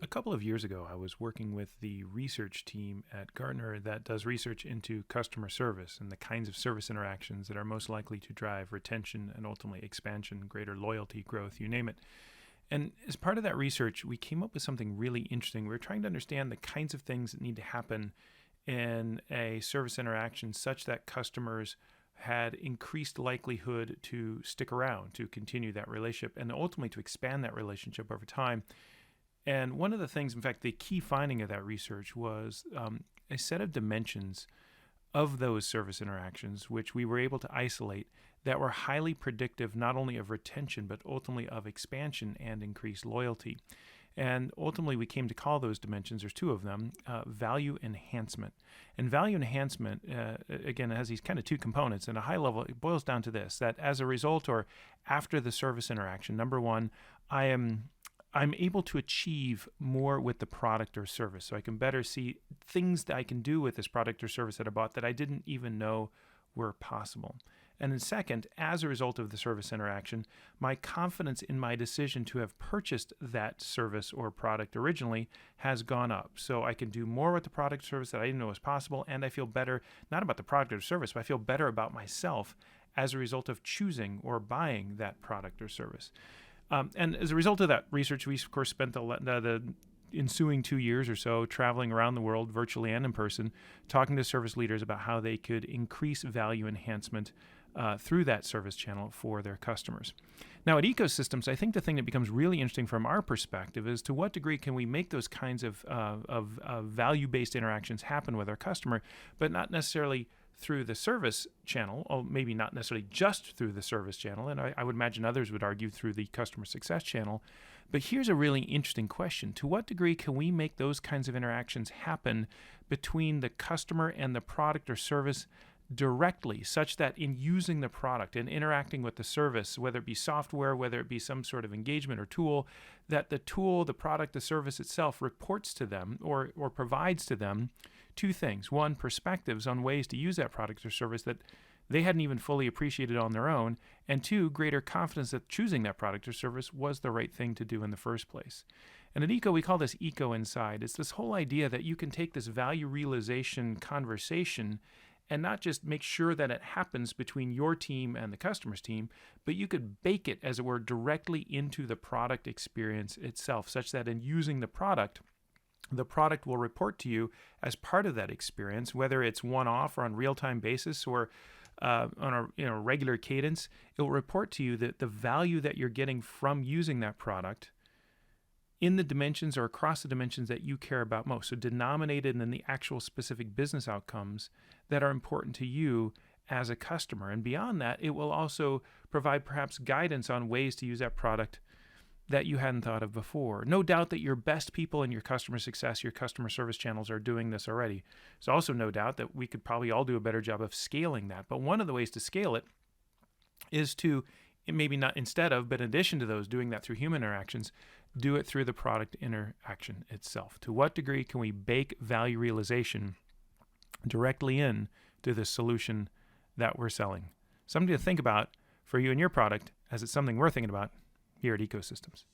couple of years ago, I was working with the research team at Gartner that does research into customer service and the kinds of service interactions that are most likely to drive retention and ultimately expansion, greater loyalty, growth, you name it. And as part of that research, we came up with something really interesting. We were trying to understand the kinds of things that need to happen in a service interaction such that customers had increased likelihood to stick around, to continue that relationship, and ultimately to expand that relationship over time. And one of the things, in fact, the key finding of that research was a set of dimensions of those service interactions, which we were able to isolate, that were highly predictive not only of retention, but ultimately of expansion and increased loyalty. And ultimately, we came to call those dimensions, there's two of them, value enhancement. And value enhancement, again, has these kind of two components. And at a high level, it boils down to this, that as a result or after the service interaction, number one, I'm able to achieve more with the product or service. So I can better see things that I can do with this product or service that I bought that I didn't even know were possible. And then second, as a result of the service interaction, my confidence in my decision to have purchased that service or product originally has gone up. So I can do more with the product or service that I didn't know was possible, and I feel better, not about the product or service, but I feel better about myself as a result of choosing or buying that product or service. And as a result of that research, we, of course, spent the ensuing 2 years or so traveling around the world, virtually and in person, talking to service leaders about how they could increase value enhancement through that service channel for their customers. Now, at Ecosystems, I think the thing that becomes really interesting from our perspective is to what degree can we make those kinds of value-based interactions happen with our customer, but not necessarily through the service channel, or maybe not necessarily just through the service channel, and I would imagine others would argue through the customer success channel. But here's a really interesting question. To what degree can we make those kinds of interactions happen between the customer and the product or service directly, such that in using the product and interacting with the service, whether it be software, whether it be some sort of engagement or tool, that the tool, the product, the service itself reports to them or provides to them two things. One, perspectives on ways to use that product or service that they hadn't even fully appreciated on their own, and two, greater confidence that choosing that product or service was the right thing to do in the first place. And at Eco, we call this Eco Inside. It's this whole idea that you can take this value realization conversation and not just make sure that it happens between your team and the customer's team, but you could bake it, as it were, directly into the product experience itself, such that in using the product will report to you as part of that experience, whether it's one-off or on real-time basis or on a regular cadence. It will report to you that the value that you're getting from using that product in the dimensions or across the dimensions that you care about most. So denominated in the actual specific business outcomes that are important to you as a customer. And beyond that, it will also provide perhaps guidance on ways to use that product that you hadn't thought of before. No doubt that your best people in your customer success, your customer service channels are doing this already. There's also no doubt that we could probably all do a better job of scaling that. But one of the ways to scale it is to, maybe not instead of, but in addition to those, doing that through human interactions, do it through the product interaction itself. To what degree can we bake value realization directly in to the solution that we're selling? Something to think about for you and your product, as it's something we're thinking about here at Ecosystems.